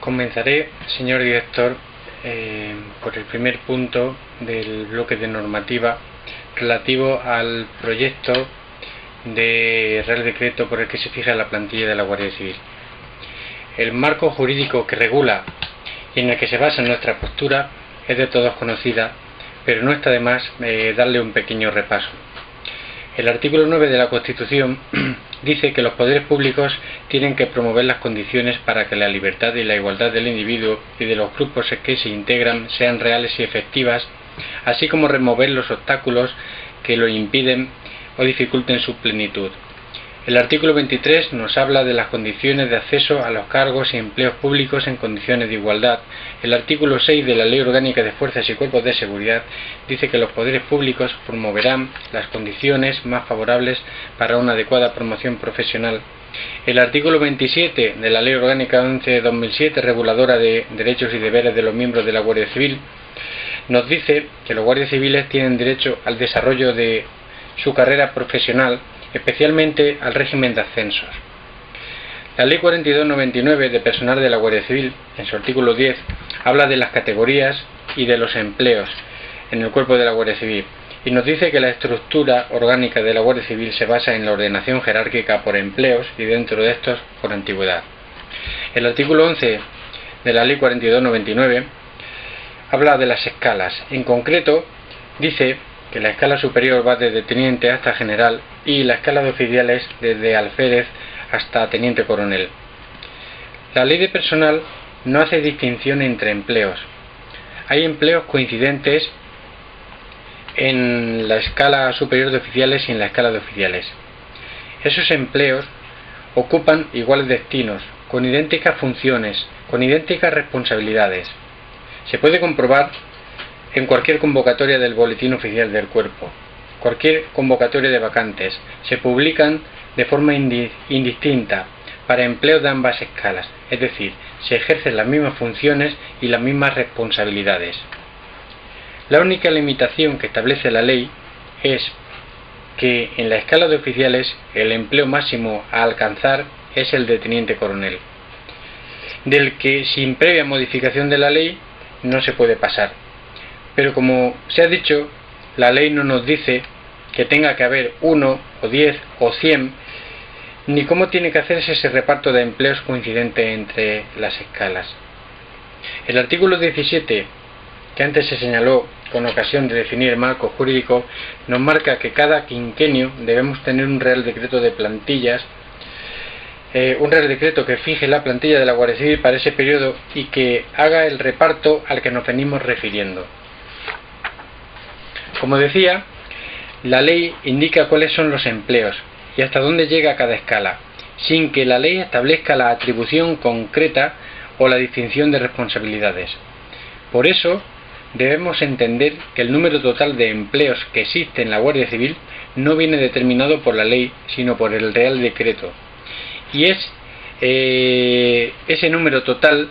Comenzaré, señor director, por el primer punto del bloque de normativa relativo al proyecto de Real Decreto por el que se fija la plantilla de la Guardia Civil. El marco jurídico que regula y en el que se basa nuestra postura es de todos conocida, pero no está de más darle un pequeño repaso. El artículo 9 de la Constitución dice que los poderes públicos tienen que promover las condiciones para que la libertad y la igualdad del individuo y de los grupos que se integran sean reales y efectivas, así como remover los obstáculos que lo impiden o dificulten su plenitud. El artículo 23 nos habla de las condiciones de acceso a los cargos y empleos públicos en condiciones de igualdad. El artículo 6 de la Ley Orgánica de Fuerzas y Cuerpos de Seguridad dice que los poderes públicos promoverán las condiciones más favorables para una adecuada promoción profesional. El artículo 27 de la Ley Orgánica 11 de 2007, reguladora de derechos y deberes de los miembros de la Guardia Civil, nos dice que los guardias civiles tienen derecho al desarrollo de su carrera profesional, especialmente al régimen de ascensos. La Ley 42/99 de personal de la Guardia Civil, en su artículo 10, habla de las categorías y de los empleos en el cuerpo de la Guardia Civil y nos dice que la estructura orgánica de la Guardia Civil se basa en la ordenación jerárquica por empleos y dentro de estos por antigüedad. El artículo 11 de la Ley 42/99 habla de las escalas. En concreto, dice que la escala superior va desde teniente hasta general y la escala de oficiales desde alférez hasta teniente coronel. La ley de personal no hace distinción entre empleos. Hay empleos coincidentes en la escala superior de oficiales y en la escala de oficiales. Esos empleos ocupan iguales destinos, con idénticas funciones, con idénticas responsabilidades. Se puede comprobar en cualquier convocatoria del Boletín Oficial del Cuerpo. Cualquier convocatoria de vacantes se publican de forma indistinta para empleos de ambas escalas, es decir, se ejercen las mismas funciones y las mismas responsabilidades. La única limitación que establece la ley es que en la escala de oficiales el empleo máximo a alcanzar es el de teniente coronel, del que sin previa modificación de la ley no se puede pasar. Pero como se ha dicho, la ley no nos dice que tenga que haber 1 o 10 o 100, ni cómo tiene que hacerse ese reparto de empleos coincidente entre las escalas. El artículo 17, que antes se señaló con ocasión de definir el marco jurídico, nos marca que cada quinquenio debemos tener un Real Decreto de plantillas, un Real Decreto que fije la plantilla de la Guardia Civil para ese periodo y que haga el reparto al que nos venimos refiriendo. Como decía, la ley indica cuáles son los empleos y hasta dónde llega cada escala, sin que la ley establezca la atribución concreta o la distinción de responsabilidades. Por eso, debemos entender que el número total de empleos que existe en la Guardia Civil no viene determinado por la ley, sino por el Real Decreto. Y es ese número total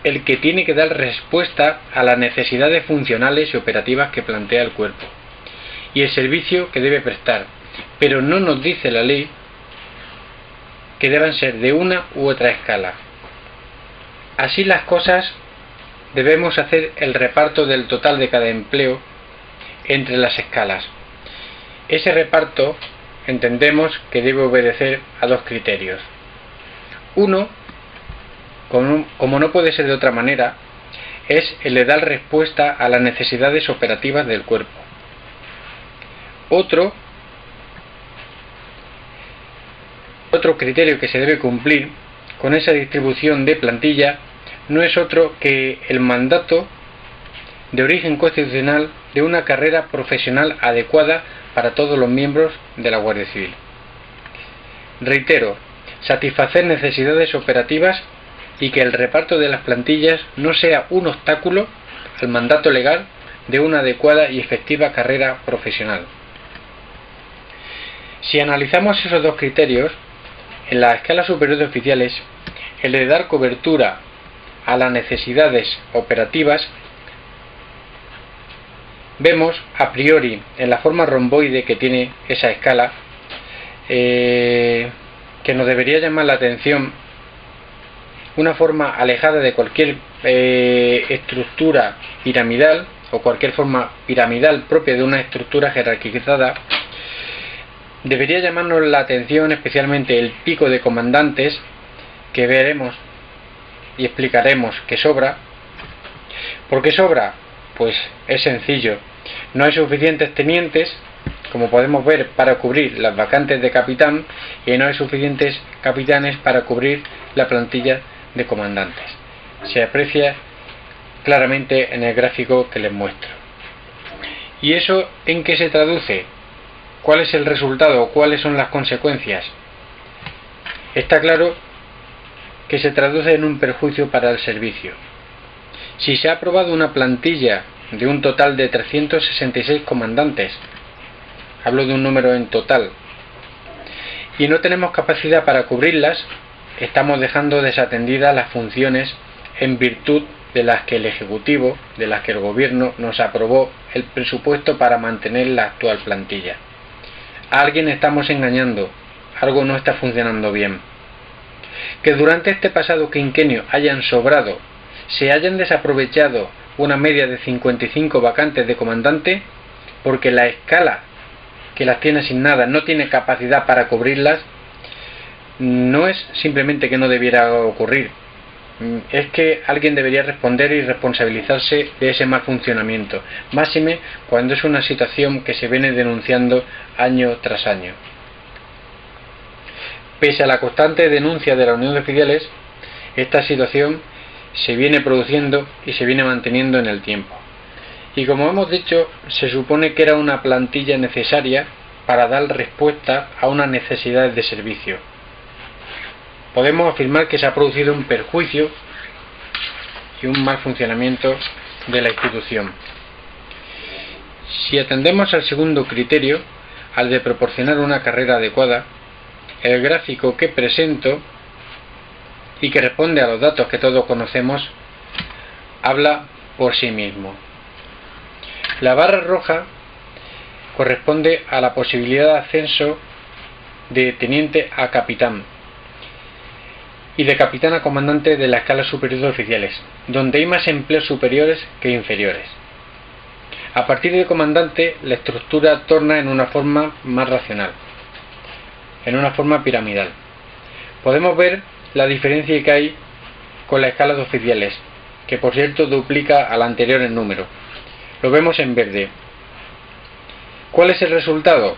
el que tiene que dar respuesta a las necesidades funcionales y operativas que plantea el cuerpo y el servicio que debe prestar, pero no nos dice la ley que deban ser de una u otra escala. Así las cosas, debemos hacer el reparto del total de cada empleo entre las escalas. Ese reparto entendemos que debe obedecer a dos criterios. Uno, como no puede ser de otra manera, es el de dar respuesta a las necesidades operativas del cuerpo. Otro criterio que se debe cumplir con esa distribución de plantilla no es otro que el mandato de origen constitucional de una carrera profesional adecuada para todos los miembros de la Guardia Civil. Reitero, satisfacer necesidades operativas y que el reparto de las plantillas no sea un obstáculo al mandato legal de una adecuada y efectiva carrera profesional. Si analizamos esos dos criterios, en la escala superior de oficiales, el de dar cobertura a las necesidades operativas, vemos a priori en la forma romboide que tiene esa escala que nos debería llamar la atención una forma alejada de cualquier estructura piramidal o cualquier forma piramidal propia de una estructura jerarquizada, debería llamarnos la atención especialmente el pico de comandantes, que veremos y explicaremos que sobra. ¿Por qué sobra? Pues es sencillo, no hay suficientes tenientes, como podemos ver, para cubrir las vacantes de capitán, y no hay suficientes capitanes para cubrir la plantilla de comandantes. Se aprecia claramente en el gráfico que les muestro. ¿Y eso en qué se traduce? ¿Cuál es el resultado? ¿Cuáles son las consecuencias? Está claro que se traduce en un perjuicio para el servicio. Si se ha aprobado una plantilla de un total de 366 comandantes, hablo de un número en total, y no tenemos capacidad para cubrirlas, estamos dejando desatendidas las funciones en virtud de las que el Ejecutivo, de las que el Gobierno nos aprobó el presupuesto para mantener la actual plantilla. A alguien estamos engañando, algo no está funcionando bien. Que durante este pasado quinquenio hayan sobrado, se hayan desaprovechado una media de 55 vacantes de comandante, porque la escala que las tiene asignadas no tiene capacidad para cubrirlas, no es simplemente que no debiera ocurrir, es que alguien debería responder y responsabilizarse de ese mal funcionamiento, máxime cuando es una situación que se viene denunciando año tras año. Pese a la constante denuncia de la Unión de Oficiales, esta situación se viene produciendo y se viene manteniendo en el tiempo. Y como hemos dicho, se supone que era una plantilla necesaria para dar respuesta a unas necesidades de servicio. Podemos afirmar que se ha producido un perjuicio y un mal funcionamiento de la institución. Si atendemos al segundo criterio, al de proporcionar una carrera adecuada, el gráfico que presento y que responde a los datos que todos conocemos habla por sí mismo. La barra roja corresponde a la posibilidad de ascenso de teniente a capitán y de capitán a comandante de la escala superior de oficiales, donde hay más empleos superiores que inferiores. A partir de comandante, la estructura torna en una forma más racional, en una forma piramidal. Podemos ver la diferencia que hay con la escala de oficiales, que por cierto duplica a la anterior en número. Lo vemos en verde. ¿Cuál es el resultado?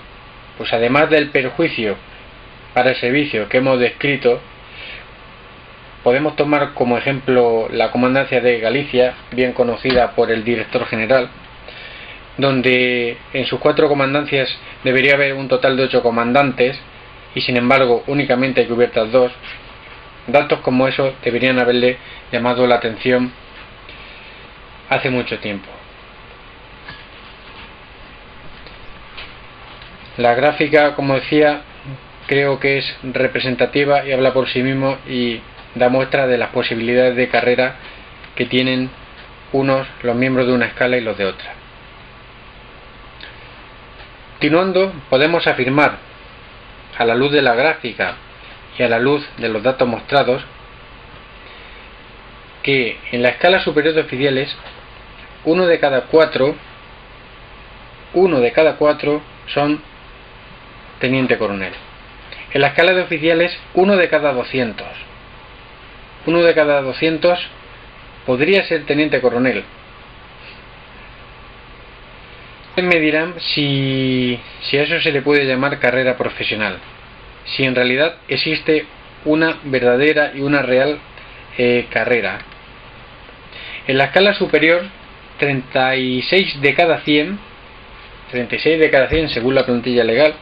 Pues además del perjuicio para el servicio que hemos descrito, podemos tomar como ejemplo la comandancia de Galicia, bien conocida por el director general, donde en sus 4 comandancias debería haber un total de 8 comandantes y sin embargo únicamente hay cubiertas 2. Datos como esos deberían haberle llamado la atención hace mucho tiempo. La gráfica, como decía, creo que es representativa y habla por sí mismo y da muestra de las posibilidades de carrera que tienen los miembros de una escala y los de otra. Continuando, podemos afirmar, a la luz de la gráfica y a la luz de los datos mostrados, que en la escala superior de oficiales, uno de cada cuatro son teniente coronel. En la escala de oficiales, 1 de cada 200. 1 de cada 200 podría ser teniente coronel. Me dirán si a eso se le puede llamar carrera profesional, si en realidad existe una verdadera y una real carrera. En la escala superior, 36 de cada 100 según la plantilla legal,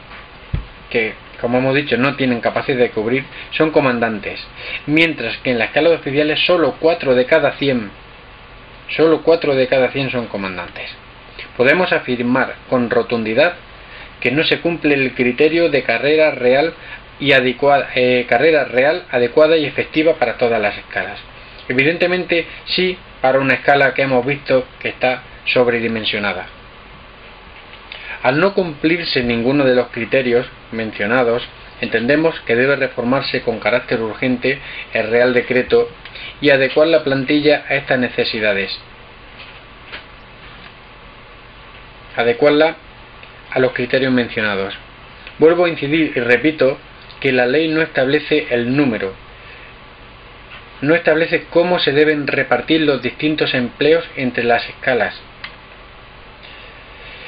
que como hemos dicho no tienen capacidad de cubrir, son comandantes, mientras que en la escala de oficiales solo 4 de cada 100 son comandantes. Podemos afirmar con rotundidad que no se cumple el criterio de carrera real adecuada y efectiva para todas las escalas. Evidentemente sí, para una escala que hemos visto que está sobredimensionada. Al no cumplirse ninguno de los criterios mencionados, entendemos que debe reformarse con carácter urgente el Real Decreto y adecuar la plantilla a estas necesidades. Adecuarla a los criterios mencionados. Vuelvo a incidir y repito que la ley no establece el número, no establece cómo se deben repartir los distintos empleos entre las escalas.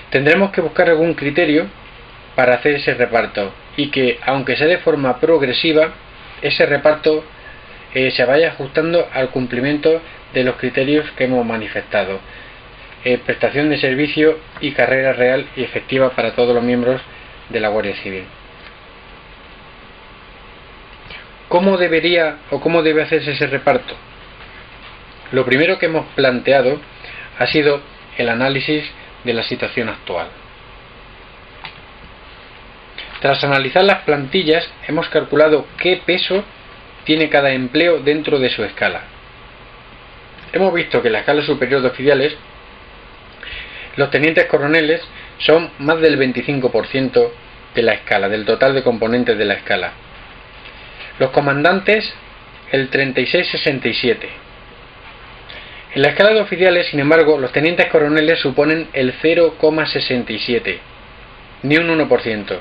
Tendremos que buscar algún criterio para hacer ese reparto y que, aunque sea de forma progresiva, ese reparto se vaya ajustando al cumplimiento de los criterios que hemos manifestado. Prestación de servicio y carrera real y efectiva para todos los miembros de la Guardia Civil. ¿Cómo debería o cómo debe hacerse ese reparto? Lo primero que hemos planteado ha sido el análisis de la situación actual. Tras analizar las plantillas, hemos calculado qué peso tiene cada empleo dentro de su escala. Hemos visto que en la escala superior de oficiales, los tenientes coroneles son más del 25% de la escala, del total de componentes de la escala. Los comandantes, el 36,67%. En la escala de oficiales, sin embargo, los tenientes coroneles suponen el 0,67%, ni un 1%,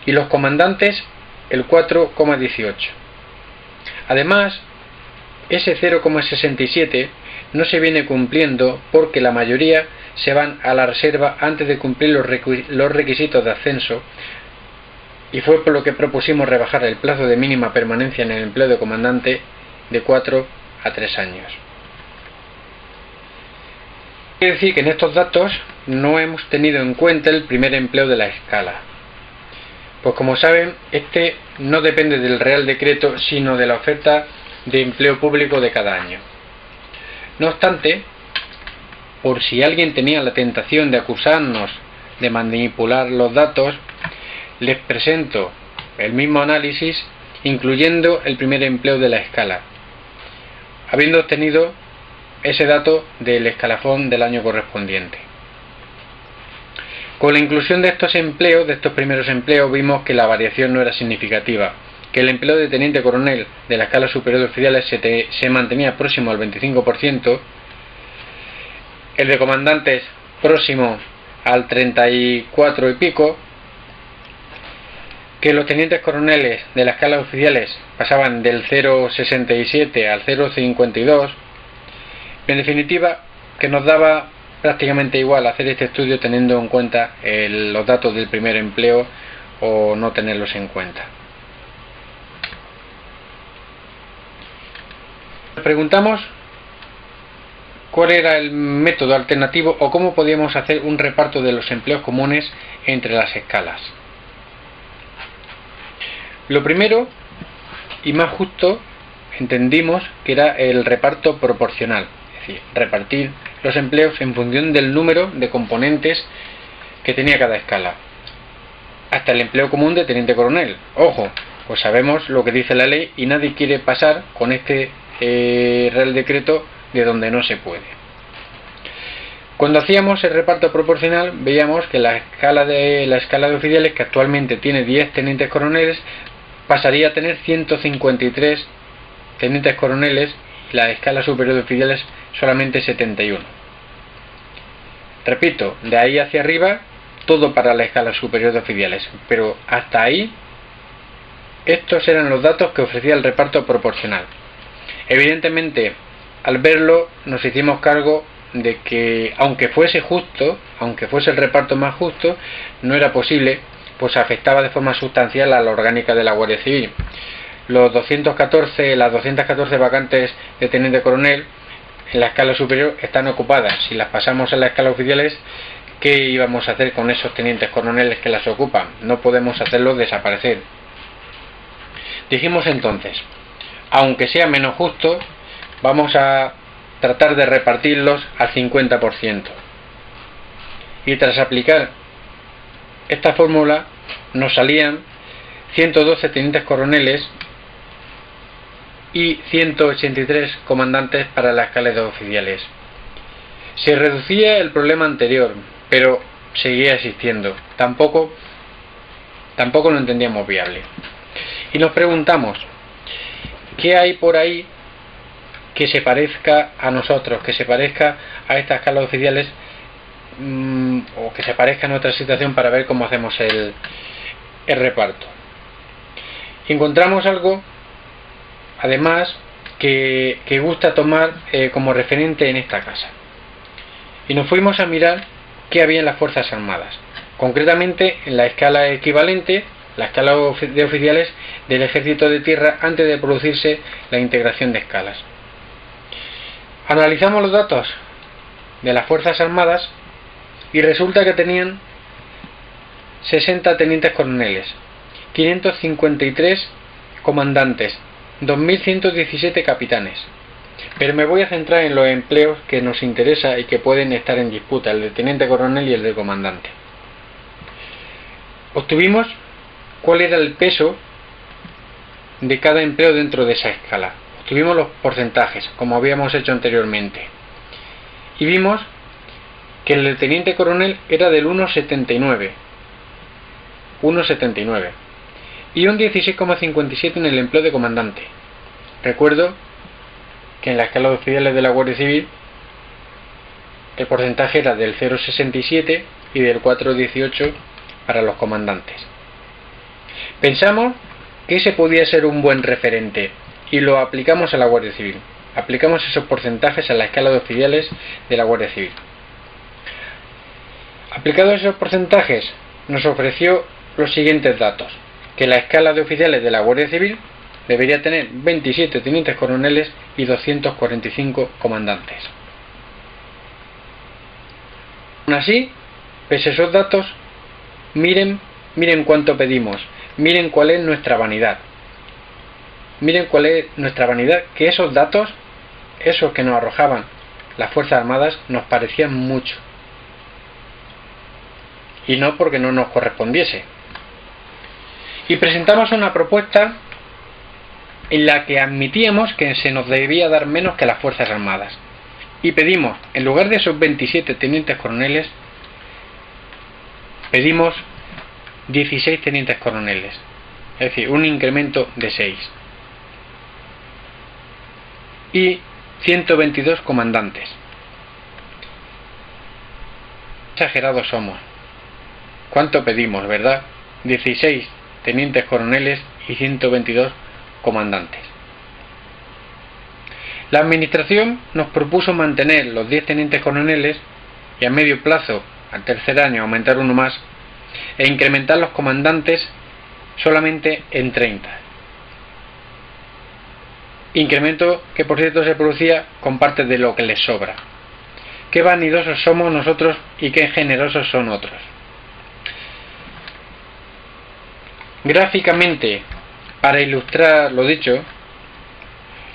y los comandantes el 4,18%. Además, ese 0,67 no se viene cumpliendo porque la mayoría se van a la reserva antes de cumplir los requisitos de ascenso, y fue por lo que propusimos rebajar el plazo de mínima permanencia en el empleo de comandante de 4 a 3 años. Quiere decir que en estos datos no hemos tenido en cuenta el primer empleo de la escala. Pues como saben, este no depende del Real Decreto, sino de la oferta de empleo público de cada año. No obstante, por si alguien tenía la tentación de acusarnos de manipular los datos, les presento el mismo análisis incluyendo el primer empleo de la escala, habiendo obtenido ese dato del escalafón del año correspondiente. Con la inclusión de estos empleos, de estos primeros empleos, vimos que la variación no era significativa, que el empleo de teniente coronel de la escala superior de oficiales se mantenía próximo al 25%, el de comandantes próximo al 34 y pico, que los tenientes coroneles de la escala de oficiales pasaban del 0,67 al 0,52, en definitiva que nos daba prácticamente igual hacer este estudio teniendo en cuenta los datos del primer empleo o no tenerlos en cuenta. Nos preguntamos cuál era el método alternativo o cómo podíamos hacer un reparto de los empleos comunes entre las escalas. Lo primero y más justo entendimos que era el reparto proporcional, es decir, repartir los empleos en función del número de componentes que tenía cada escala, hasta el empleo común de teniente coronel. Ojo, pues sabemos lo que dice la ley y nadie quiere pasar con este Real Decreto de donde no se puede. Cuando hacíamos el reparto proporcional veíamos que la escala de oficiales, que actualmente tiene 10 tenientes coroneles, pasaría a tener 153 tenientes coroneles y la escala superior de oficiales solamente 71. Repito, de ahí hacia arriba todo para la escala superior de oficiales, pero hasta ahí estos eran los datos que ofrecía el reparto proporcional. Evidentemente, al verlo nos hicimos cargo de que aunque fuese justo, aunque fuese el reparto más justo, no era posible, pues afectaba de forma sustancial a la orgánica de la Guardia Civil. Las 214 vacantes de teniente coronel en la escala superior están ocupadas. Si las pasamos a la escala oficiales, ¿qué íbamos a hacer con esos tenientes coroneles que las ocupan? No podemos hacerlos desaparecer. Dijimos entonces, aunque sea menos justo, vamos a tratar de repartirlos al 50%. Y tras aplicar esta fórmula nos salían 112 tenientes coroneles y 183 comandantes para la escala de oficiales. Se reducía el problema anterior, pero seguía existiendo. Tampoco lo entendíamos viable. Y nos preguntamos, ¿qué hay por ahí que se parezca a nosotros, que se parezca a esta escala de oficiales, o que se parezca a nuestra situación, para ver cómo hacemos el reparto? Y encontramos algo, además, que gusta tomar como referente en esta casa. Y nos fuimos a mirar qué había en las Fuerzas Armadas, concretamente en la escala equivalente, la escala de oficiales del Ejército de Tierra, antes de producirse la integración de escalas. Analizamos los datos de las Fuerzas Armadas y resulta que tenían 60 tenientes coroneles, 553 comandantes, 2.117 capitanes. Pero me voy a centrar en los empleos que nos interesa y que pueden estar en disputa, el de teniente coronel y el de comandante. Obtuvimos cuál era el peso de cada empleo dentro de esa escala. Obtuvimos los porcentajes, como habíamos hecho anteriormente. Y vimos que el de teniente coronel era del 1,79. Y un 16,57 en el empleo de comandante. Recuerdo que en la escala de oficiales de la Guardia Civil el porcentaje era del 0,67 y del 4,18 para los comandantes. Pensamos que ese podía ser un buen referente y lo aplicamos a la Guardia Civil. Aplicamos esos porcentajes a la escala de oficiales de la Guardia Civil. Aplicados esos porcentajes, nos ofreció los siguientes datos: que la escala de oficiales de la Guardia Civil debería tener 27 tenientes coroneles y 245 comandantes. Aún así, pese a esos datos, miren cuánto pedimos, miren cuál es nuestra vanidad. Miren cuál es nuestra vanidad, que esos datos, esos que nos arrojaban las Fuerzas Armadas, nos parecían mucho. Y no porque no nos correspondiese. Y presentamos una propuesta en la que admitíamos que se nos debía dar menos que las Fuerzas Armadas. Y pedimos, en lugar de esos 27 tenientes coroneles, pedimos 16 tenientes coroneles. Es decir, un incremento de 6. Y 122 comandantes. Exagerados somos. ¿Cuánto pedimos, verdad? 16 tenientes coroneles y 122 comandantes. La administración nos propuso mantener los 10 tenientes coroneles y a medio plazo, al tercer año, aumentar uno más e incrementar los comandantes solamente en 30. Incremento que, por cierto, se producía con parte de lo que les sobra. Qué vanidosos somos nosotros y qué generosos son otros. Gráficamente, para ilustrar lo dicho,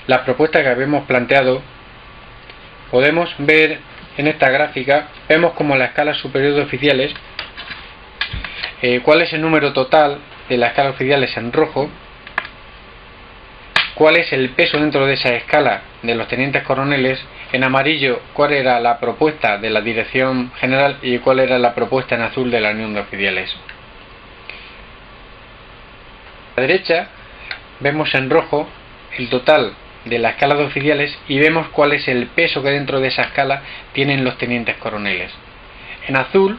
las propuestas que habíamos planteado, podemos ver en esta gráfica, vemos como la escala superior de oficiales, cuál es el número total de la escala de oficiales en rojo, cuál es el peso dentro de esa escala de los tenientes coroneles, en amarillo cuál era la propuesta de la Dirección General y cuál era la propuesta en azul de la Unión de Oficiales. A la derecha vemos en rojo el total de la escala de oficiales y vemos cuál es el peso que dentro de esa escala tienen los tenientes coroneles. En azul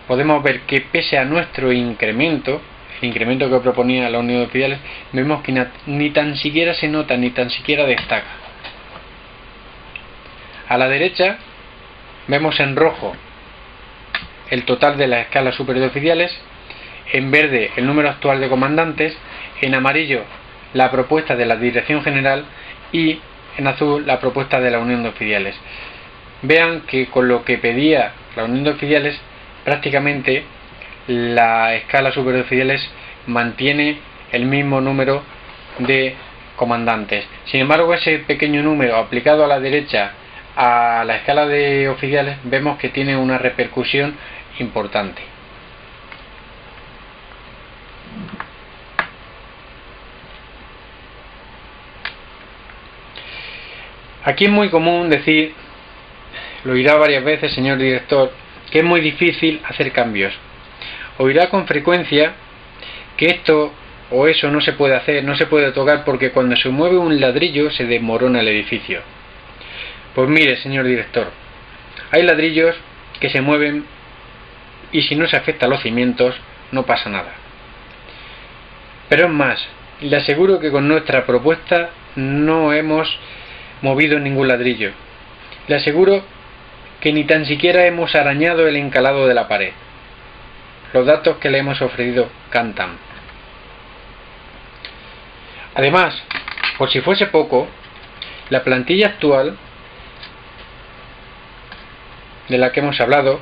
podemos ver que pese a nuestro incremento, el incremento que proponía la Unión de Oficiales, vemos que ni tan siquiera se nota, ni tan siquiera destaca. A la derecha vemos en rojo el total de la escala superior de oficiales, en verde el número actual de comandantes, en amarillo la propuesta de la Dirección General y en azul la propuesta de la Unión de Oficiales. Vean que con lo que pedía la Unión de Oficiales, prácticamente la escala superior de oficiales mantiene el mismo número de comandantes. Sin embargo, ese pequeño número aplicado a la derecha a la escala de oficiales, vemos que tiene una repercusión importante. Aquí es muy común decir, lo oirá varias veces, señor director, que es muy difícil hacer cambios. Oirá con frecuencia que esto o eso no se puede hacer, no se puede tocar porque cuando se mueve un ladrillo se desmorona el edificio. Pues mire, señor director, hay ladrillos que se mueven y si no se afecta a los cimientos no pasa nada. Pero es más, le aseguro que con nuestra propuesta no hemos movido ningún ladrillo. Le aseguro que ni tan siquiera hemos arañado el encalado de la pared. Los datos que le hemos ofrecido cantan. Además, por si fuese poco, la plantilla actual de la que hemos hablado,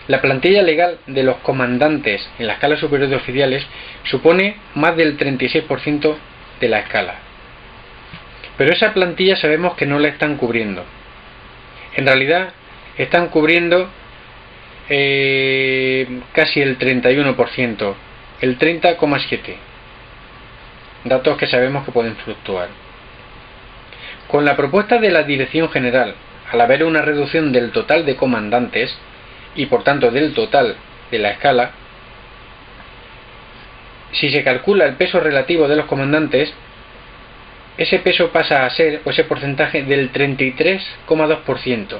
la plantilla legal de los comandantes en la escala superior de oficiales supone más del 36% de la escala. Pero esa plantilla sabemos que no la están cubriendo. En realidad están cubriendo casi el 31%, el 30,7%. Datos que sabemos que pueden fluctuar. Con la propuesta de la Dirección General, al haber una reducción del total de comandantes y por tanto del total de la escala, si se calcula el peso relativo de los comandantes, ese peso pasa a ser, o ese porcentaje, del 33,2%,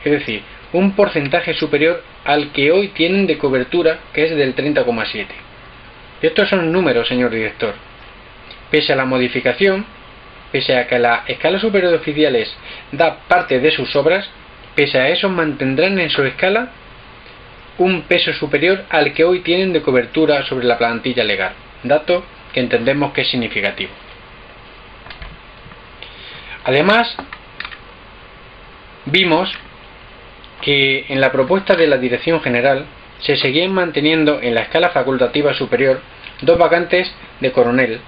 es decir, un porcentaje superior al que hoy tienen de cobertura, que es del 30,7%. Estos son números, señor director. Pese a la modificación, pese a que la escala superior de oficiales da parte de sus obras, pese a eso mantendrán en su escala un peso superior al que hoy tienen de cobertura sobre la plantilla legal, dato que entendemos que es significativo. Además, vimos que en la propuesta de la Dirección General se seguían manteniendo en la escala facultativa superior 2 vacantes de coronel,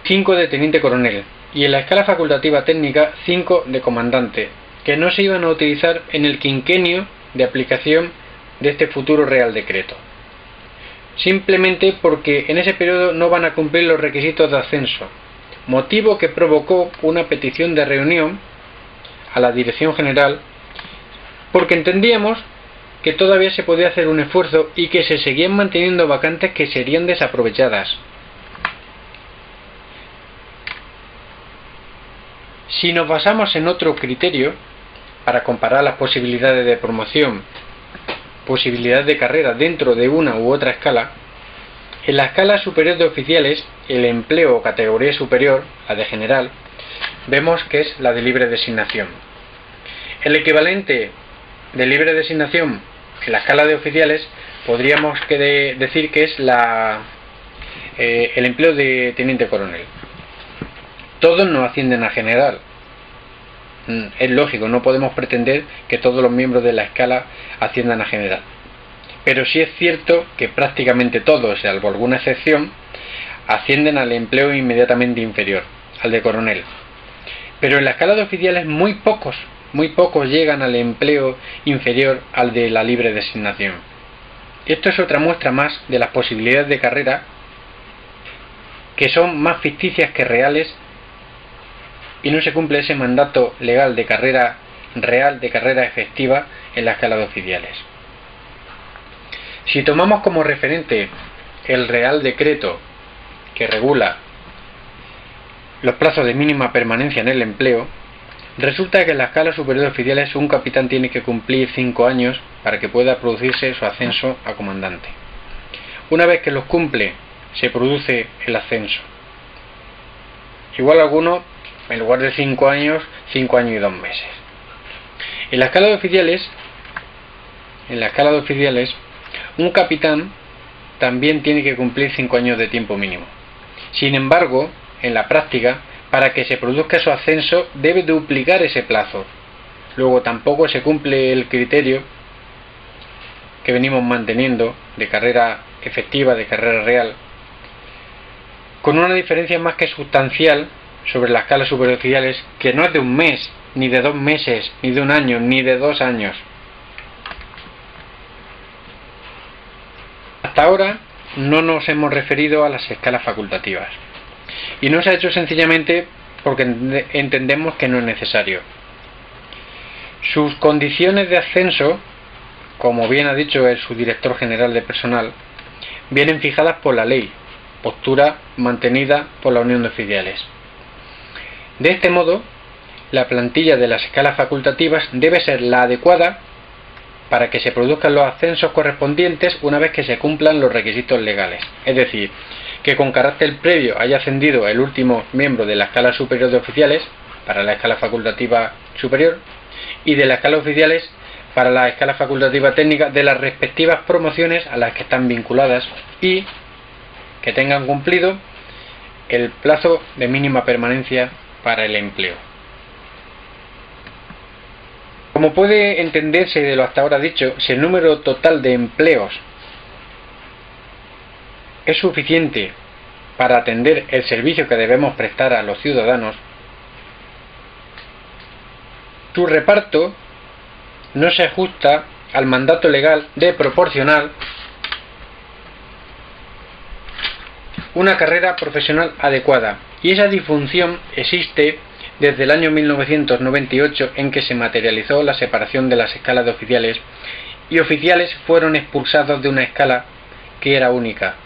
5 de teniente coronel y en la escala facultativa técnica 5 de comandante, que no se iban a utilizar en el quinquenio de aplicación de este futuro Real Decreto, simplemente porque en ese periodo no van a cumplir los requisitos de ascenso, motivo que provocó una petición de reunión a la Dirección General, porque entendíamos que todavía se podía hacer un esfuerzo y que se seguían manteniendo vacantes que serían desaprovechadas. Si nos basamos en otro criterio para comparar las posibilidades de promoción, posibilidades de carrera dentro de una u otra escala, en la escala superior de oficiales, el empleo o categoría superior, la de general, vemos que es la de libre designación. El equivalente de libre designación en la escala de oficiales podríamos decir que es el empleo de teniente coronel. Todos no ascienden a general. Es lógico, no podemos pretender que todos los miembros de la escala asciendan a general. Pero sí es cierto que prácticamente todos, salvo alguna excepción, ascienden al empleo inmediatamente inferior, al de coronel. Pero en la escala de oficiales muy pocos llegan al empleo inferior al de la libre designación. Esto es otra muestra más de las posibilidades de carrera que son más ficticias que reales y no se cumple ese mandato legal de carrera real, de carrera efectiva en la escala de oficiales. Si tomamos como referente el Real Decreto que regula los plazos de mínima permanencia en el empleo, resulta que en la escala superior de oficiales un capitán tiene que cumplir 5 años para que pueda producirse su ascenso a comandante. Una vez que los cumple, se produce el ascenso. Igual alguno, en lugar de 5 años, 5 años y 2 meses. En la escala de oficiales, un capitán también tiene que cumplir 5 años de tiempo mínimo. Sin embargo, en la práctica, para que se produzca su ascenso, debe duplicar ese plazo. Luego tampoco se cumple el criterio que venimos manteniendo de carrera efectiva, de carrera real, con una diferencia más que sustancial sobre la escala superior de oficiales, que no es de un mes, ni de 2 meses, ni de 1 año, ni de 2 años. Hasta ahora no nos hemos referido a las escalas facultativas y no se ha hecho sencillamente porque entendemos que no es necesario. Sus condiciones de ascenso, como bien ha dicho el subdirector general de personal, vienen fijadas por la ley, postura mantenida por la Unión de Oficiales. De este modo, la plantilla de las escalas facultativas debe ser la adecuada para que se produzcan los ascensos correspondientes una vez que se cumplan los requisitos legales. Es decir, que con carácter previo haya ascendido el último miembro de la escala superior de oficiales para la escala facultativa superior y de la escala oficiales para la escala facultativa técnica de las respectivas promociones a las que están vinculadas y que tengan cumplido el plazo de mínima permanencia para el empleo. Como puede entenderse de lo hasta ahora dicho, si el número total de empleos es suficiente para atender el servicio que debemos prestar a los ciudadanos, su reparto no se ajusta al mandato legal de proporcionar una carrera profesional adecuada, y esa disfunción existe desde el año 1998, en que se materializó la separación de las escalas de oficiales y oficiales fueron expulsados de una escala que era única.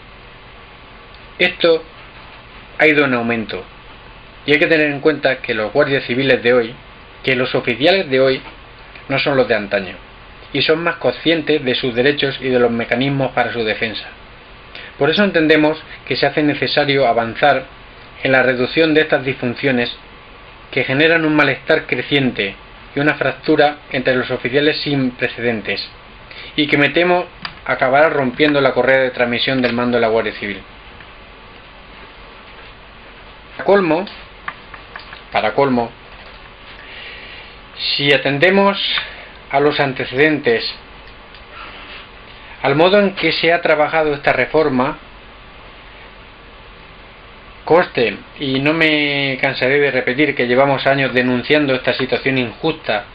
Esto ha ido en aumento y hay que tener en cuenta que los guardias civiles de hoy, que los oficiales de hoy no son los de antaño y son más conscientes de sus derechos y de los mecanismos para su defensa. Por eso entendemos que se hace necesario avanzar en la reducción de estas disfunciones que generan un malestar creciente y una fractura entre los oficiales sin precedentes, y que me temo acabará rompiendo la correa de transmisión del mando de la Guardia Civil. Para colmo, si atendemos a los antecedentes, al modo en que se ha trabajado esta reforma, conste, y no me cansaré de repetir, que llevamos años denunciando esta situación injusta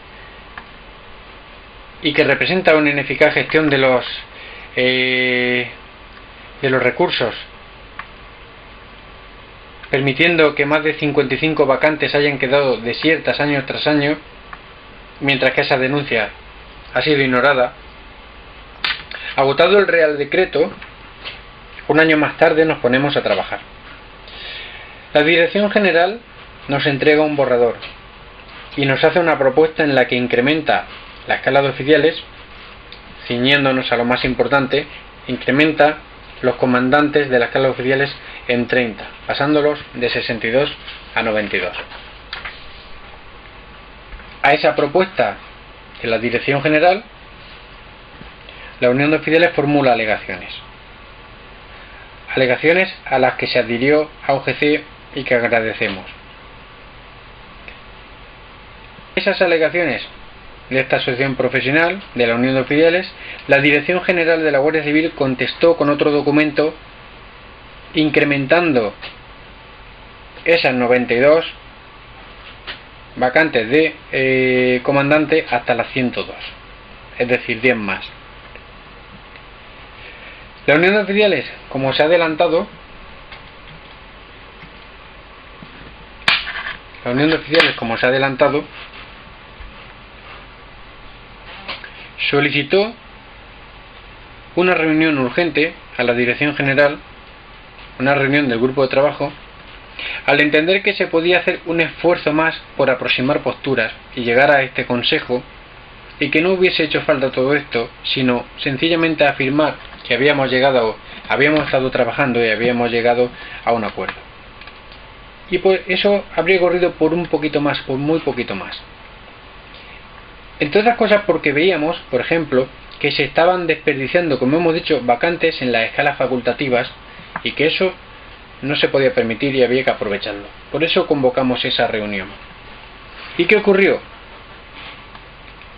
y que representa una ineficaz gestión de los recursos, permitiendo que más de 55 vacantes hayan quedado desiertas año tras año, mientras que esa denuncia ha sido ignorada. Agotado el Real Decreto, un año más tarde nos ponemos a trabajar. La Dirección General nos entrega un borrador y nos hace una propuesta en la que incrementa la escala de oficiales, ciñéndonos a lo más importante, incrementa los comandantes de la escala de oficiales en 30, pasándolos de 62 a 92. A esa propuesta de la Dirección General, la Unión de Oficiales formula alegaciones a las que se adhirió a UGC y que agradecemos. Esas alegaciones de esta asociación profesional de la Unión de Oficiales, la Dirección General de la Guardia Civil contestó con otro documento incrementando esas 92 vacantes de comandante hasta las 102, es decir, 10 más. La Unión de Oficiales, como se ha adelantado, solicitó una reunión urgente a la Dirección General, una reunión del grupo de trabajo, al entender que se podía hacer un esfuerzo más por aproximar posturas y llegar a este consejo, y que no hubiese hecho falta todo esto, sino sencillamente afirmar que habíamos estado trabajando y habíamos llegado a un acuerdo. Y pues eso habría corrido por un poquito más, por muy poquito más. Entre otras cosas porque veíamos, por ejemplo, que se estaban desperdiciando, como hemos dicho, vacantes en las escalas facultativas, y que eso no se podía permitir y había que aprovecharlo. Por eso convocamos esa reunión. ¿Y qué ocurrió?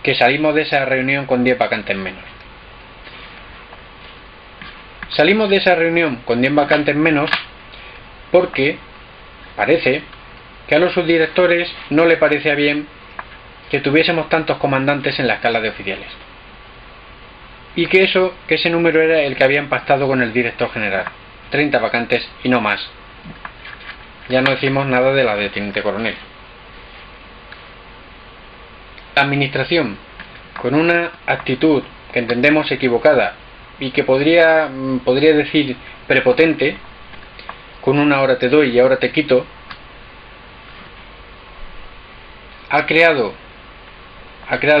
Que salimos de esa reunión con 10 vacantes menos. Salimos de esa reunión con 10 vacantes menos porque parece que a los subdirectores no le parecía bien que tuviésemos tantos comandantes en la escala de oficiales, y que ese número era el que habían pactado con el director general, 30 vacantes y no más. Ya no decimos nada de la de teniente coronel. La administración, con una actitud que entendemos equivocada y que podría decir prepotente, con una hora te doy y ahora te quito, ha creado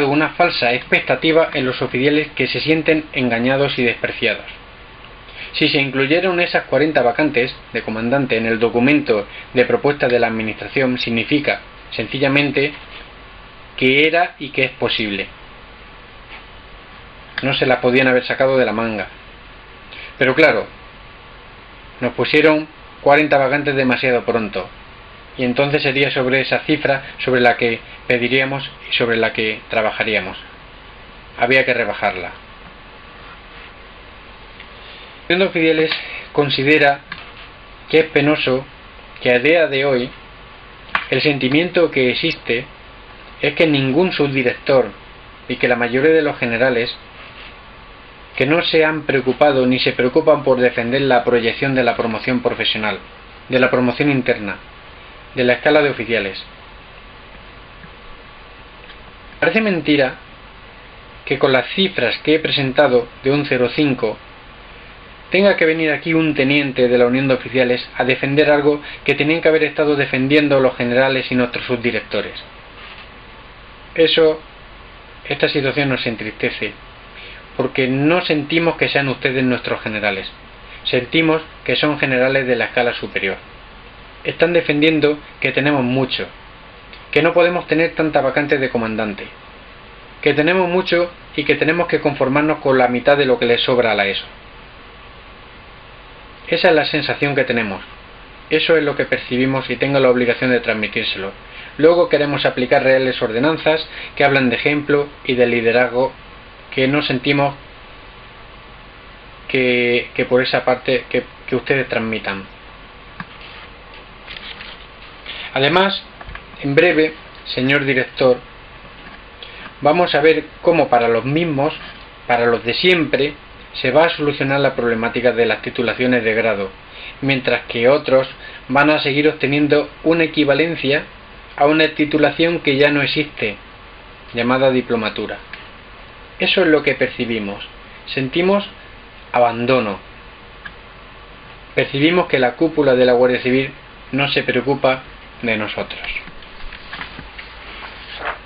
una falsa expectativa en los oficiales que se sienten engañados y despreciados. Si se incluyeron esas 40 vacantes de comandante en el documento de propuesta de la Administración, significa sencillamente que era y que es posible. No se las podían haber sacado de la manga. Pero claro, nos pusieron 40 vacantes demasiado pronto. Y entonces sería sobre esa cifra sobre la que pediríamos y sobre la que trabajaríamos. Había que rebajarla. La Unión de Oficiales considera que es penoso que a día de hoy el sentimiento que existe es que ningún subdirector y que la mayoría de los generales que no se han preocupado ni se preocupan por defender la proyección de la promoción profesional, de la promoción interna, de la escala de oficiales. Parece mentira que con las cifras que he presentado de un 0,5 tenga que venir aquí un teniente de la Unión de Oficiales a defender algo que tenían que haber estado defendiendo los generales y nuestros subdirectores. Esta situación nos entristece, porque no sentimos que sean ustedes nuestros generales, sentimos que son generales de la escala superior. Están defendiendo que tenemos mucho, que no podemos tener tantas vacantes de comandante, que tenemos mucho y que tenemos que conformarnos con la mitad de lo que les sobra a la ESO. Esa es la sensación que tenemos, eso es lo que percibimos y tengo la obligación de transmitírselo. Luego queremos aplicar reales ordenanzas que hablan de ejemplo y de liderazgo que no sentimos que por esa parte que ustedes transmitan. Además, en breve, señor director, vamos a ver cómo para los mismos, para los de siempre, se va a solucionar la problemática de las titulaciones de grado, mientras que otros van a seguir obteniendo una equivalencia a una titulación que ya no existe, llamada diplomatura. Eso es lo que percibimos. Sentimos abandono. Percibimos que la cúpula de la Guardia Civil no se preocupa de nosotros.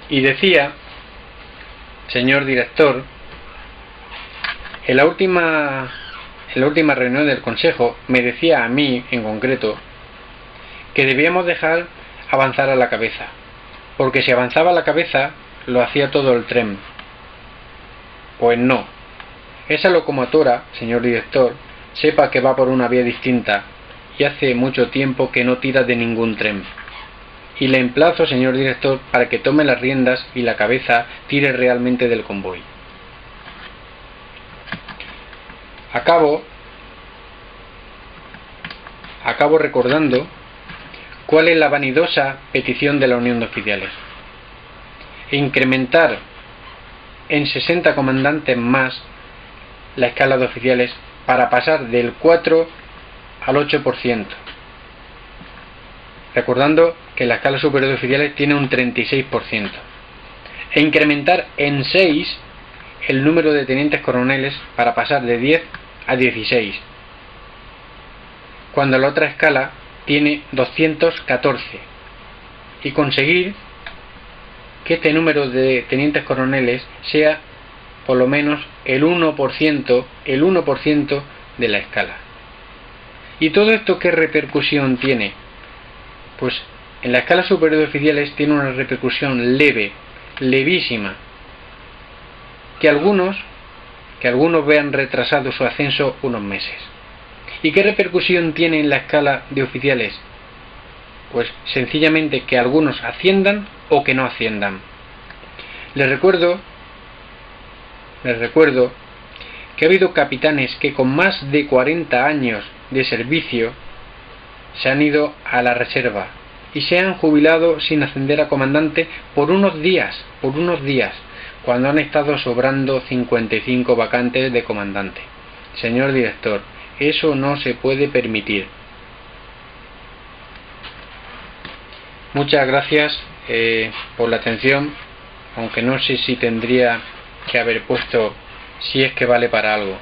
Y decía, señor director, en la última reunión del Consejo me decía a mí en concreto que debíamos dejar avanzar a la cabeza, porque si avanzaba a la cabeza lo hacía todo el tren. Pues no. Esa locomotora, señor director, sepa que va por una vía distinta y hace mucho tiempo que no tira de ningún tren. Y le emplazo, señor director, para que tome las riendas y la cabeza tire realmente del convoy. Acabo recordando cuál es la vanidosa petición de la Unión de Oficiales. Incrementar en 60 comandantes más la escala de oficiales para pasar del 4 al 8%. Recordando que la escala superior de oficiales tiene un 36%. E incrementar en 6 el número de tenientes coroneles para pasar de 10 a 16. Cuando la otra escala tiene 214. Y conseguir que este número de tenientes coroneles sea por lo menos el 1% de la escala. ¿Y todo esto qué repercusión tiene? Pues en la escala superior de oficiales tiene una repercusión leve, levísima, que algunos vean retrasado su ascenso unos meses. ¿Y qué repercusión tiene en la escala de oficiales? Pues sencillamente que algunos asciendan o que no asciendan. Les recuerdo que ha habido capitanes que con más de 40 años de servicio se han ido a la reserva y se han jubilado sin ascender a comandante por unos días, cuando han estado sobrando 55 vacantes de comandante. Señor director, eso no se puede permitir. Muchas gracias por la atención, aunque no sé si tendría que haber puesto si es que vale para algo.